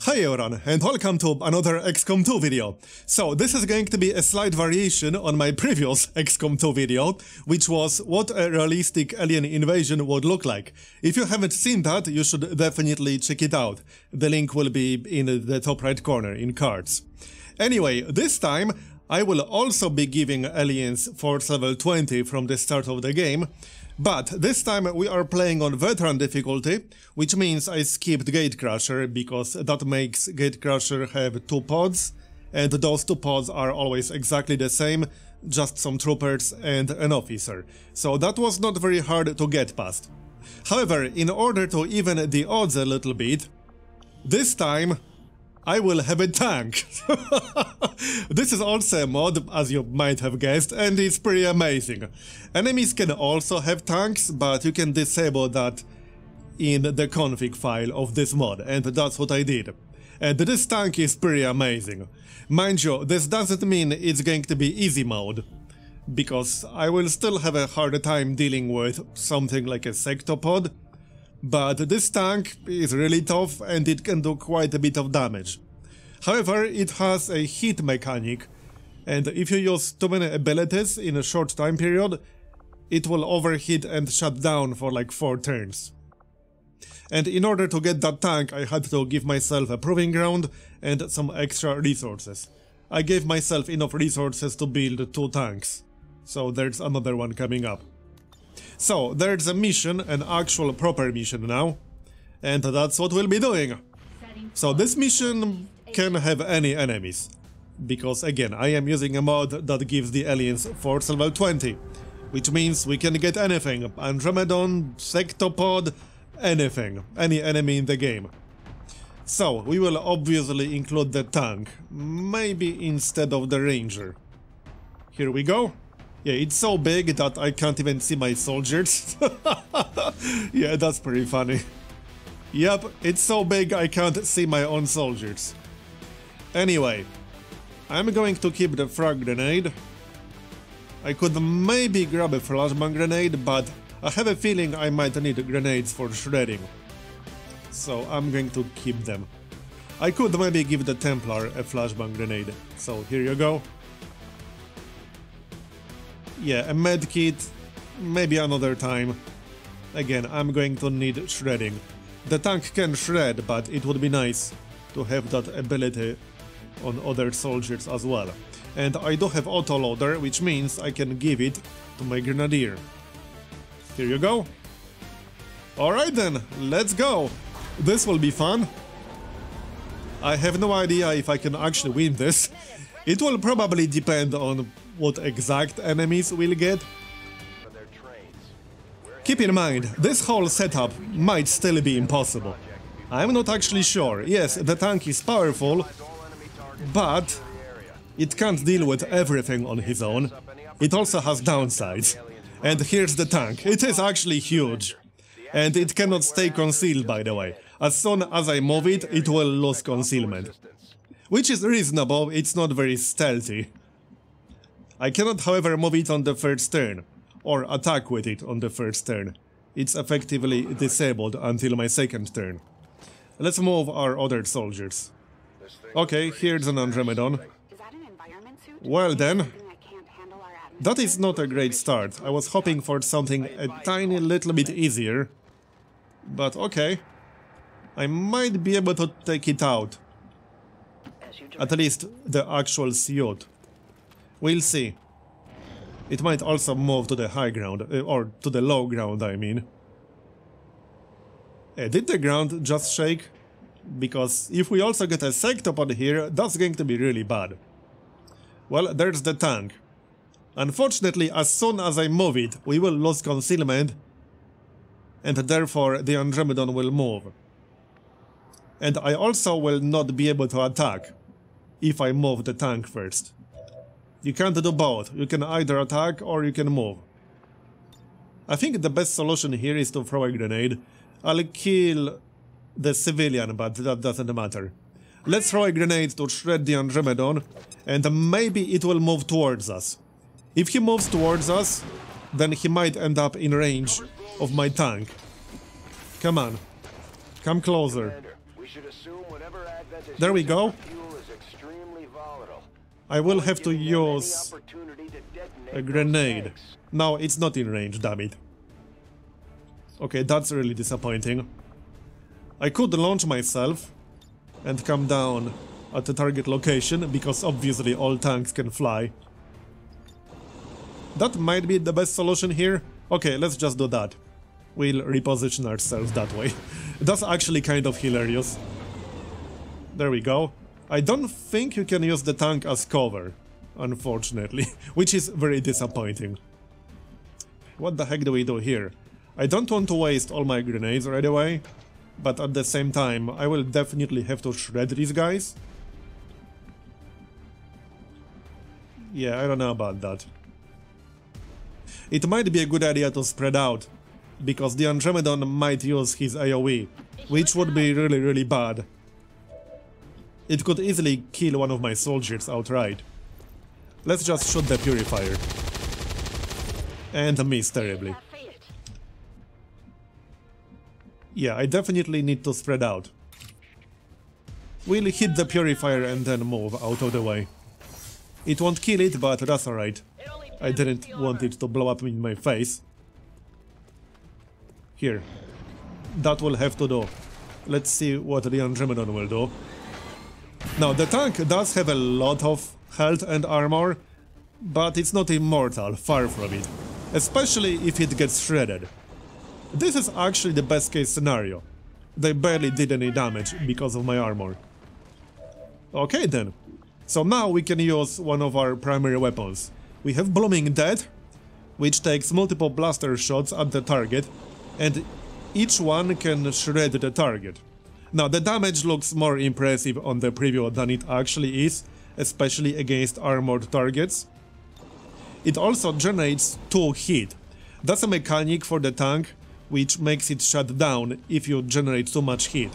Hi everyone, and welcome to another XCOM 2 video. So, this is going to be a slight variation on my previous XCOM 2 video, which was what a realistic alien invasion would look like. If you haven't seen that, you should definitely check it out. The link will be in the top right corner, in cards. Anyway, this time, I will also be giving aliens force level 20 from the start of the game. But this time we are playing on veteran difficulty, which means I skipped Gatecrasher because that makes Gatecrasher have 2 pods, and those 2 pods are always exactly the same, just some troopers and an officer. So that was not very hard to get past. However, in order to even the odds a little bit, this time I will have a tank. This is also a mod, as you might have guessed, and it's pretty amazing. Enemies can also have tanks, but you can disable that in the config file of this mod, and that's what I did. And this tank is pretty amazing. Mind you, this doesn't mean it's going to be easy mode, because I will still have a hard time dealing with something like a sectopod. But this tank is really tough and it can do quite a bit of damage. However, it has a hit mechanic, and if you use too many abilities in a short time period, it will overheat and shut down for like 4 turns. And in order to get that tank, I had to give myself a proving ground and some extra resources. I gave myself enough resources to build 2 tanks, so there's another one coming up. So, there's a mission, an actual proper mission now, and that's what we'll be doing. So this mission can have any enemies, because again, I am using a mod that gives the aliens force level 20, which means we can get anything, Andromedon, Sectopod, anything, any enemy in the game. So, we will obviously include the tank, maybe instead of the ranger. Here we go. Yeah, it's so big that I can't even see my soldiers. Yeah, that's pretty funny. Yep, it's so big I can't see my own soldiers. Anyway, I'm going to keep the frag grenade. I could maybe grab a flashbang grenade, but I have a feeling I might need grenades for shredding. So I'm going to keep them. I could maybe give the Templar a flashbang grenade, so here you go. Yeah, a medkit, maybe another time. Again, I'm going to need shredding. The tank can shred, but it would be nice to have that ability on other soldiers as well. And I do have autoloader, which means I can give it to my grenadier. Here you go. Alright then, let's go. This will be fun. I have no idea if I can actually win this. It will probably depend on what exact enemies we'll get. Keep in mind, this whole setup might still be impossible. I'm not actually sure. Yes, the tank is powerful, but it can't deal with everything on his own. It also has downsides. And here's the tank. It is actually huge. And it cannot stay concealed, by the way. As soon as I move it, it will lose concealment. Which is reasonable, it's not very stealthy. I cannot, however, move it on the first turn, or attack with it on the first turn. It's effectively disabled until my second turn. Let's move our other soldiers. Okay, here's an Andromedon. Well then, that is not a great start. I was hoping for something a tiny little bit easier. But okay, I might be able to take it out. At least the actual suit. We'll see. It might also move to the high ground, or to the low ground, I mean. Did the ground just shake? Because if we also get a sectopod here, that's going to be really bad. Well, there's the tank. Unfortunately, as soon as I move it, we will lose concealment, and therefore the Andromedon will move. And I also will not be able to attack if I move the tank first. You can't do both. You can either attack or you can move. I think the best solution here is to throw a grenade. I'll kill the civilian, but that doesn't matter. Let's throw a grenade to shred the Andromedon, and maybe it will move towards us. If he moves towards us, then he might end up in range of my tank. Come on. Come closer. should assume whatever Advent is There we using go. for fuel is extremely volatile. I will have to Giving them any use opportunity to detonate a those grenade. tanks. No, it's not in range, damn it. Okay, that's really disappointing. I could launch myself and come down at the target location, because obviously all tanks can fly. That might be the best solution here. Okay, let's just do that. We'll reposition ourselves that way. That's actually kind of hilarious. There we go. I don't think you can use the tank as cover, unfortunately, which is very disappointing. What the heck do we do here? I don't want to waste all my grenades right away, but at the same time, I will definitely have to shred these guys. Yeah, I don't know about that. It might be a good idea to spread out, because the Andromedon might use his AoE, which would be really bad. It could easily kill one of my soldiers outright. Let's just shoot the Purifier. And miss terribly. Yeah, I definitely need to spread out. We'll hit the Purifier and then move out of the way. It won't kill it, but that's alright. I didn't want it to blow up in my face. Here. That will have to do. Let's see what the Andromedon will do. Now, the tank does have a lot of health and armor, but it's not immortal, far from it. Especially if it gets shredded. This is actually the best case scenario. They barely did any damage because of my armor. Okay then. So now we can use one of our primary weapons. We have Blooming Dead, which takes multiple blaster shots at the target, and each one can shred the target. Now the damage looks more impressive on the preview than it actually is, especially against armored targets. It also generates 2 heat. That's a mechanic for the tank, which makes it shut down if you generate too much heat.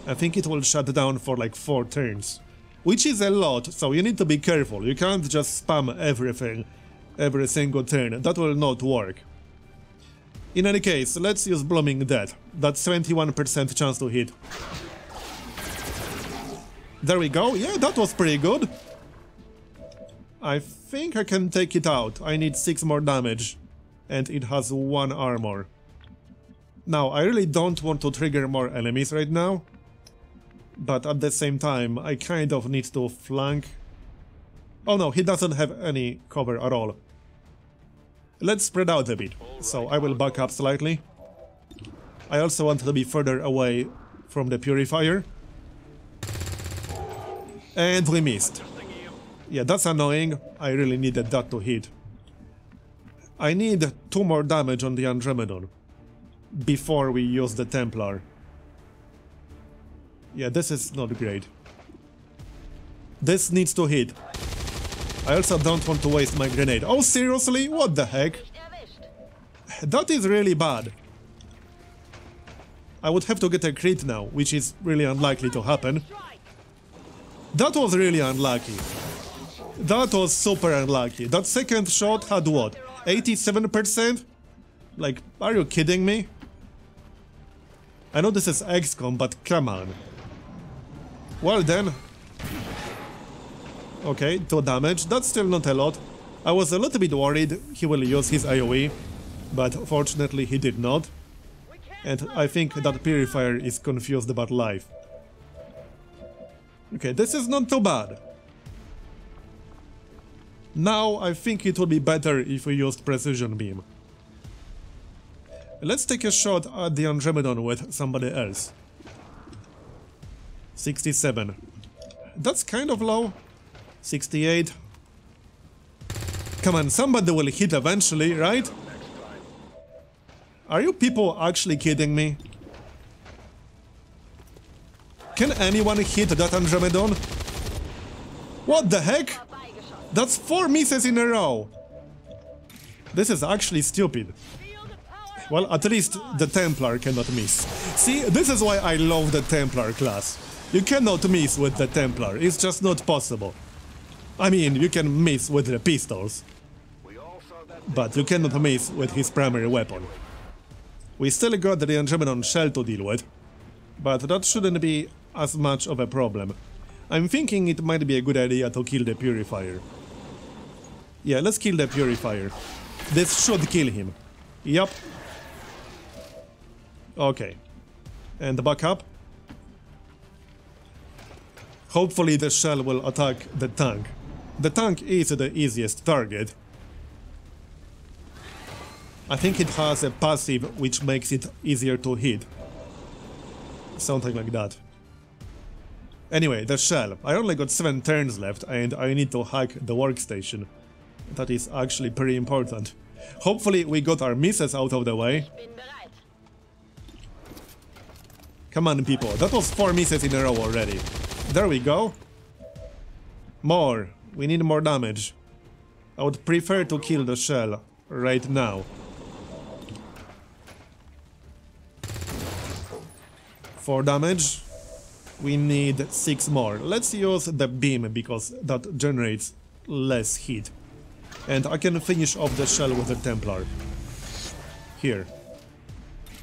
I think it will shut down for like 4 turns. Which is a lot, so you need to be careful. You can't just spam everything every single turn. That will not work. In any case, let's use Blooming Dead. That's 21% chance to hit. There we go. Yeah, that was pretty good. I think I can take it out. I need 6 more damage. And it has 1 armor. Now, I really don't want to trigger more enemies right now. But at the same time, I kind of need to flank. Oh no, he doesn't have any cover at all. Let's spread out a bit, so I will back up slightly. I also want to be further away from the Purifier. And we missed. Yeah, that's annoying. I really needed that to hit. I need 2 more damage on the Andromedon before we use the Templar. Yeah, this is not great. This needs to hit. I also don't want to waste my grenade. Oh, seriously? What the heck? That is really bad. I would have to get a crit now, which is really unlikely to happen. That was really unlucky. That was super unlucky. That second shot had what? 87%? Like, are you kidding me? I know this is XCOM, but come on. Well then. Okay, 2 damage. That's still not a lot. I was a little bit worried he will use his AoE, but fortunately he did not. And I think that Purifier is confused about life. Okay, this is not too bad. Now I think it would be better if we used Precision Beam. Let's take a shot at the Andromedon with somebody else. 67. That's kind of low. 68. Come on, somebody will hit eventually, right? Are you people actually kidding me? Can anyone hit that Andromedon? What the heck? That's 4 misses in a row. This is actually stupid. Well, at least the Templar cannot miss. See, this is why I love the Templar class. You cannot miss with the Templar, it's just not possible. I mean, you can miss with the pistols, but you cannot miss with his primary weapon. We still got the Andromedon shell to deal with. but that shouldn't be as much of a problem. I'm thinking it might be a good idea to kill the Purifier. Yeah, let's kill the Purifier. This should kill him. Yup. Okay. And back up. Hopefully the shell will attack the tank. The tank is the easiest target. I think it has a passive which makes it easier to hit. Something like that. Anyway, the shell. I only got 7 turns left and I need to hack the workstation. That is actually pretty important. Hopefully we got our misses out of the way. Come on, people. That was 4 misses in a row already. There we go. More. We need more damage. I would prefer to kill the shell right now. 4 damage. We need 6 more. Let's use the beam because that generates less heat. And I can finish off the shell with the Templar. Here.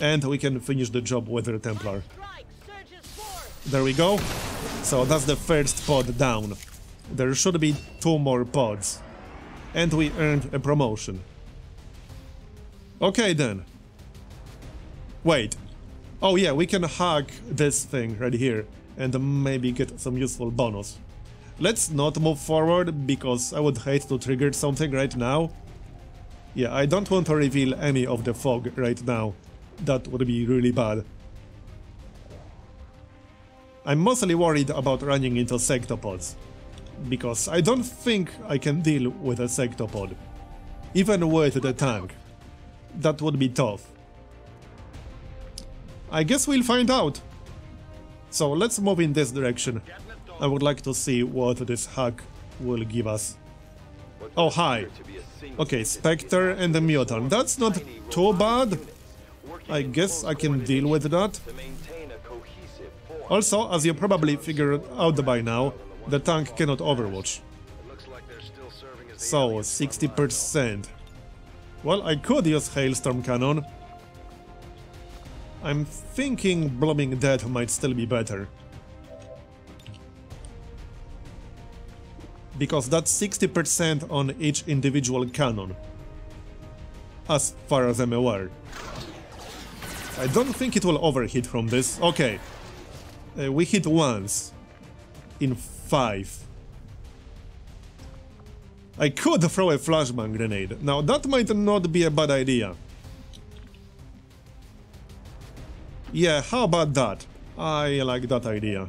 And we can finish the job with the Templar. There we go. So that's the first pod down. There should be 2 more pods. And we earned a promotion. Okay then. Wait. Oh yeah, we can hack this thing right here. And maybe get some useful bonus. Let's not move forward, because I would hate to trigger something right now. Yeah, I don't want to reveal any of the fog right now. That would be really bad. I'm mostly worried about running into sectopods, because I don't think I can deal with a sectopod. Even with the tank. That would be tough. I guess we'll find out. So let's move in this direction. I would like to see what this hack will give us. Oh, hi. Okay, Spectre and the Mutant. That's not too bad. I guess I can deal with that. Also, as you probably figured out by now, the tank cannot overwatch. So, 60%. Well, I could use Hailstorm Cannon. I'm thinking Blooming Death might still be better. Because that's 60% on each individual cannon. As far as I'm aware. I don't think it will overhit from this. Okay. We hit once. In 5. I could throw a flashbang grenade. Now that might not be a bad idea. Yeah, how about that? I like that idea.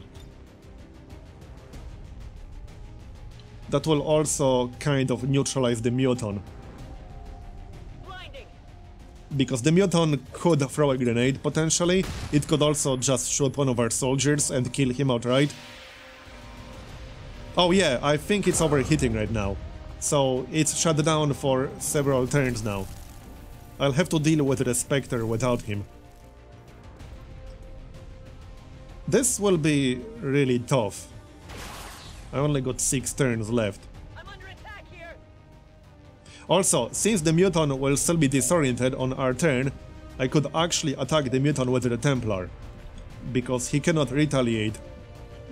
That will also kind of neutralize the Muton. Because the Muton could throw a grenade, potentially. It could also just shoot one of our soldiers and kill him outright. Oh yeah, I think it's overheating right now. So it's shut down for several turns now. I'll have to deal with the Spectre without him. This will be really tough. I only got 6 turns left. I'm under attack here. Also, since the Muton will still be disoriented on our turn, I could actually attack the Muton with the Templar. Because he cannot retaliate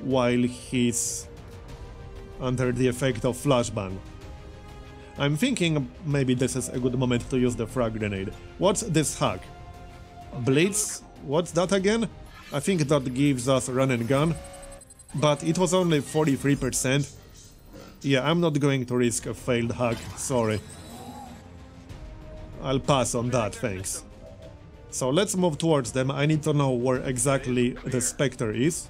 while he's under the effect of flashbang. I'm thinking maybe this is a good moment to use the frag grenade. What's this hack? Blitz? What's that again? I think that gives us run and gun. But it was only 43%. Yeah, I'm not going to risk a failed hack, sorry. I'll pass on that, thanks. So let's move towards them. I need to know where exactly the Spectre is.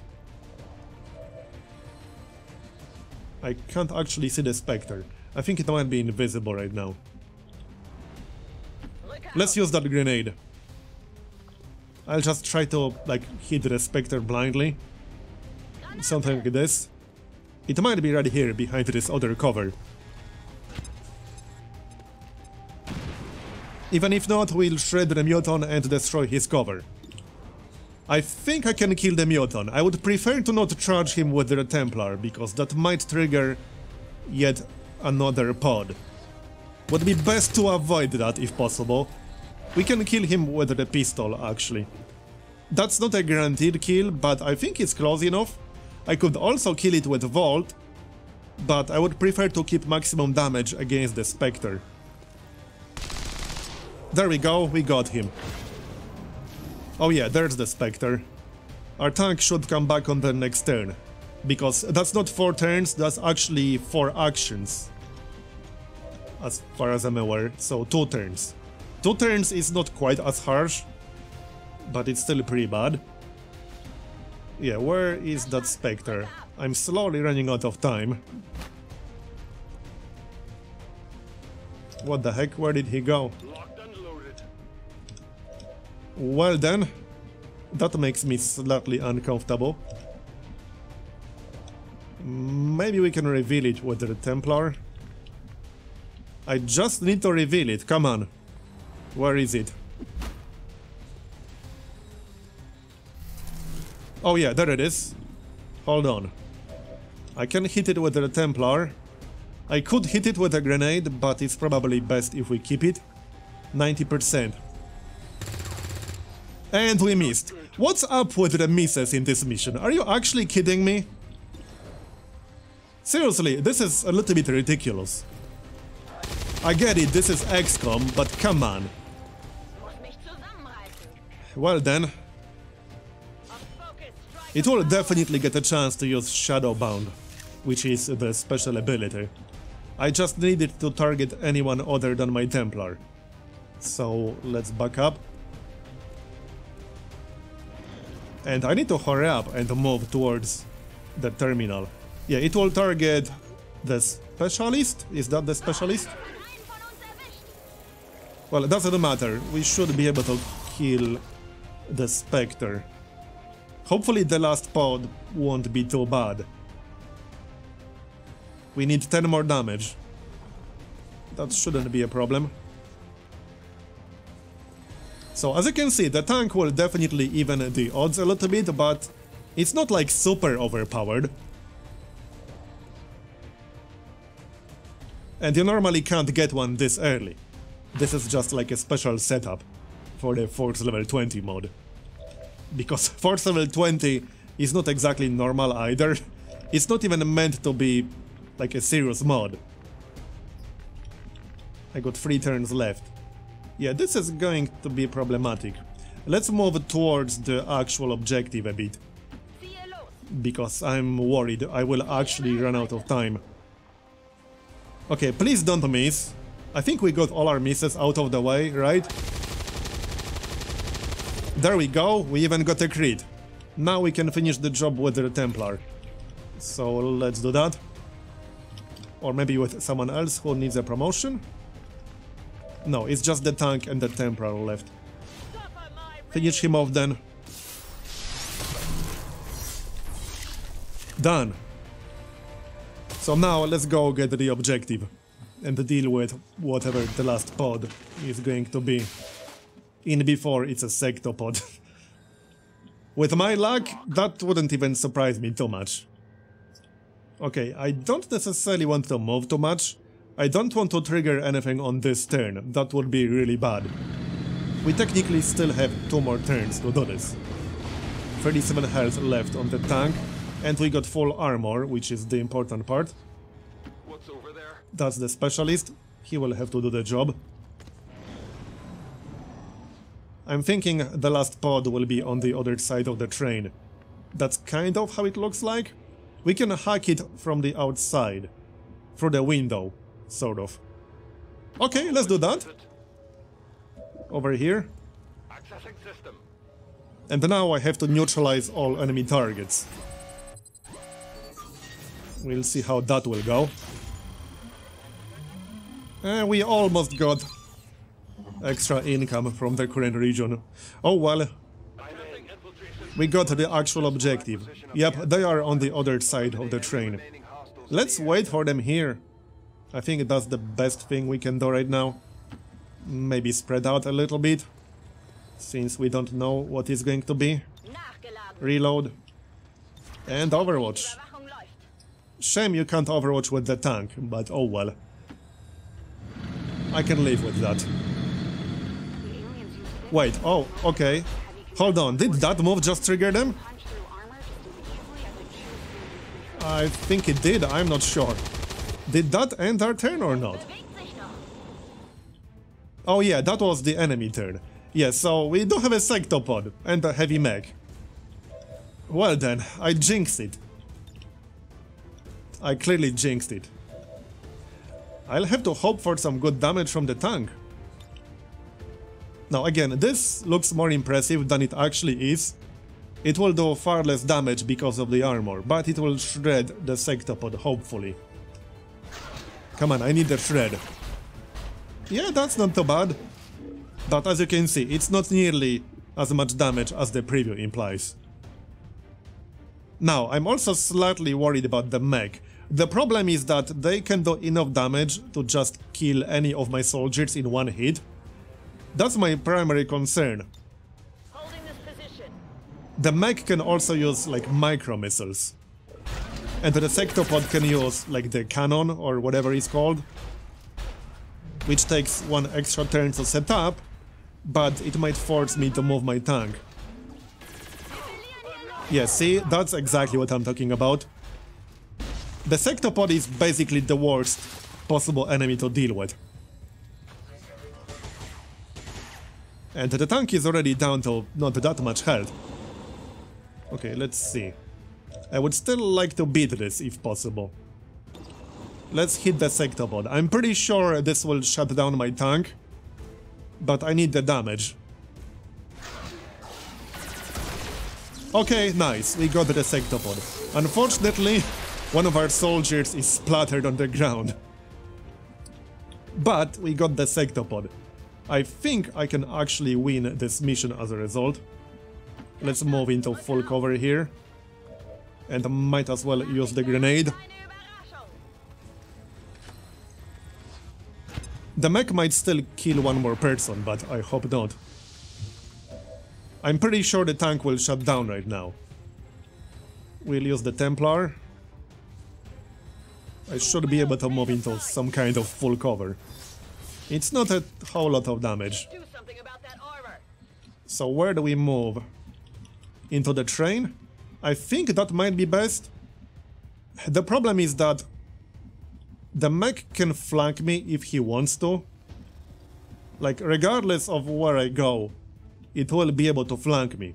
I can't actually see the Spectre. I think it might be invisible right now. Let's use that grenade. I'll just try to, like, hit the Spectre blindly. Something like this. It might be right here, behind this other cover. Even if not, we'll shred the Muton and destroy his cover. I think I can kill the Muton. I would prefer to not charge him with the Templar, because that might trigger yet another pod. Would be best to avoid that if possible. We can kill him with the pistol, actually. That's not a guaranteed kill, but I think it's close enough. I could also kill it with Volt, but I would prefer to keep maximum damage against the Spectre. There we go, we got him. Oh yeah, there's the Spectre. Our tank should come back on the next turn, because that's not 4 turns, that's actually 4 actions, as far as I'm aware, so 2 turns. 2 turns is not quite as harsh, but it's still pretty bad. Yeah, where is that Spectre? I'm slowly running out of time. What the heck, where did he go? Well then, that makes me slightly uncomfortable. Maybe we can reveal it with the Templar. I just need to reveal it, come on. Where is it? Oh yeah, there it is. Hold on. I can hit it with the Templar. I could hit it with a grenade, but it's probably best if we keep it. 90%. And we missed. What's up with the misses in this mission? Are you actually kidding me? Seriously, this is a little bit ridiculous. I get it, this is XCOM, but come on. Well then. It will definitely get a chance to use Shadowbound, which is the special ability. I just needed to target anyone other than my Templar. So let's back up. And I need to hurry up and move towards the terminal. Yeah, it will target the Specialist? Is that the Specialist? Well, it doesn't matter. We should be able to kill the Spectre. Hopefully the last pod won't be too bad. We need 10 more damage. That shouldn't be a problem. So as you can see, the tank will definitely even the odds a little bit, but it's not like super overpowered. And you normally can't get one this early. This is just like a special setup for the Force level 20 mod. Because Force level 20 is not exactly normal either. It's not even meant to be like a serious mod. I got 3 turns left. Yeah, this is going to be problematic. Let's move towards the actual objective a bit. Because I'm worried I will actually run out of time. Okay, please don't miss. I think we got all our misses out of the way, right? There we go, we even got a crit. Now we can finish the job with the Templar. So let's do that. Or maybe with someone else who needs a promotion? No, it's just the tank and the Templar left. Finish him off then. Done. So now let's go get the objective and deal with whatever the last pod is going to be. In before it's a sectopod. With my luck, that wouldn't even surprise me too much. Okay, I don't necessarily want to move too much. I don't want to trigger anything on this turn, that would be really bad. We technically still have 2 more turns to do this. 37 health left on the tank, and we got full armor, which is the important part. What's over there? That's the Specialist, he will have to do the job. I'm thinking the last pod will be on the other side of the train. That's kind of how it looks like. We can hack it from the outside, through the window. Sort of. Okay, let's do that. Over here. Accessing system. And now I have to neutralize all enemy targets. We'll see how that will go. And we almost got extra income from the current region. Oh well. We got the actual objective. Yep, they are on the other side of the train. Let's wait for them here. I think that's the best thing we can do right now. Maybe spread out a little bit, since we don't know what it's going to be. Reload. And Overwatch. Shame you can't Overwatch with the tank, but oh well. I can live with that. Wait, oh, okay. Hold on, did that move just trigger them? I think it did, I'm not sure. Did that end our turn or not? Oh yeah, that was the enemy turn. Yeah, so we do have a sectopod and a heavy mech. Well then, I jinxed it. I clearly jinxed it. I'll have to hope for some good damage from the tank. Now again, this looks more impressive than it actually is. It will do far less damage because of the armor, but it will shred the sectopod, hopefully. Come on, I need the shred. Yeah, that's not too bad. But as you can see, it's not nearly as much damage as the preview implies. Now, I'm also slightly worried about the mech. The problem is that they can do enough damage to just kill any of my soldiers in one hit. That's my primary concern. Holding this position. The mech can also use like micro missiles. And the sectopod can use like the cannon or whatever it's called, which takes one extra turn to set up, but it might force me to move my tank. Yeah, see, that's exactly what I'm talking about. The sectopod is basically the worst possible enemy to deal with. And the tank is already down to not that much health. Okay, let's see. I would still like to beat this if possible. Let's hit the sectopod. I'm pretty sure this will shut down my tank, but I need the damage. Okay, nice, we got the sectopod. Unfortunately, one of our soldiers is splattered on the ground. But we got the sectopod. I think I can actually win this mission as a result. Let's move into full cover here. And I might as well use the grenade. The mech might still kill one more person, but I hope not. I'm pretty sure the tank will shut down right now. We'll use the Templar. I should be able to move into some kind of full cover. It's not a whole lot of damage. Do something about that armor. So where do we move? Into the train? I think that might be best. The problem is that the mech can flank me if he wants to. Like, regardless of where I go, it will be able to flank me.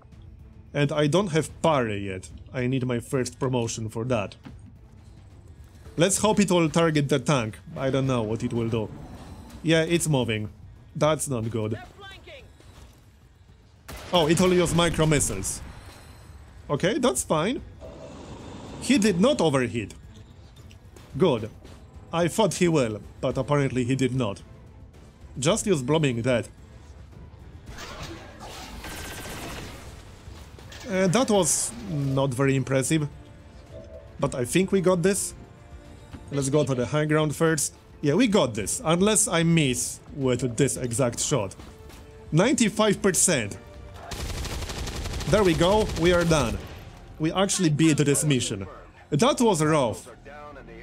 And I don't have parry yet. I need my first promotion for that. Let's hope it will target the tank. I don't know what it will do. Yeah, it's moving. That's not good. They're flanking. Oh, it will use micro missiles. Okay, that's fine. He did not overheat. Good. I thought he will, but apparently he did not. Just use blobbing that. That was not very impressive. But I think we got this. Let's go to the high ground first. Yeah, we got this, unless I miss with this exact shot. 95%. There we go, we are done. We actually beat this mission. That was rough.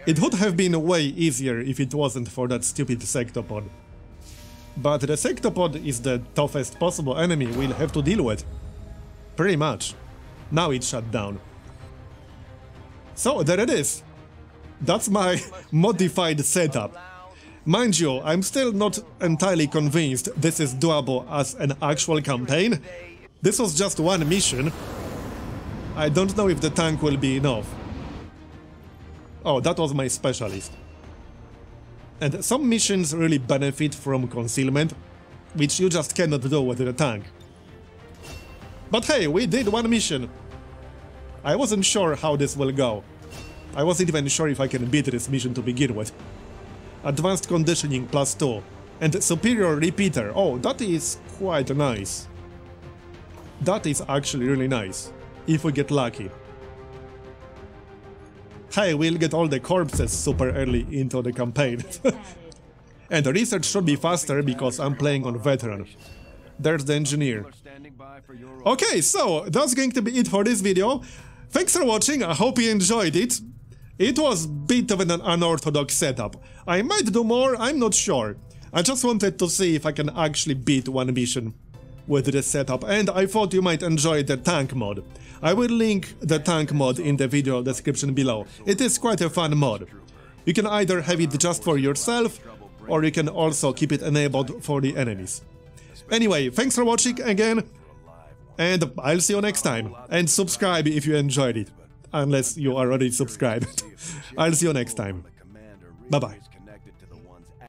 It would have been way easier if it wasn't for that stupid sectopod. But the sectopod is the toughest possible enemy we'll have to deal with. Pretty much. Now it's shut down. So there it is. That's my modified setup. Mind you, I'm still not entirely convinced this is doable as an actual campaign. This was just one mission. I don't know if the tank will be enough. Oh, that was my specialist. And some missions really benefit from concealment, which you just cannot do with the tank. But hey, we did one mission. I wasn't sure how this will go. I wasn't even sure if I can beat this mission to begin with. Advanced conditioning +2. And superior repeater. Oh, that is quite nice. That is actually really nice. If we get lucky. Hey, we'll get all the corpses super early into the campaign. And the research should be faster because I'm playing on veteran. There's the engineer. Okay, so that's going to be it for this video. Thanks for watching, I hope you enjoyed it. It was a bit of an unorthodox setup. I might do more, I'm not sure. I just wanted to see if I can actually beat one mission. with this setup, and I thought you might enjoy the tank mod. I will link the tank mod in the video description below. It is quite a fun mod. You can either have it just for yourself, or you can also keep it enabled for the enemies. Anyway, thanks for watching again, and I'll see you next time. And subscribe if you enjoyed it, unless you already subscribed. I'll see you next time. Bye bye.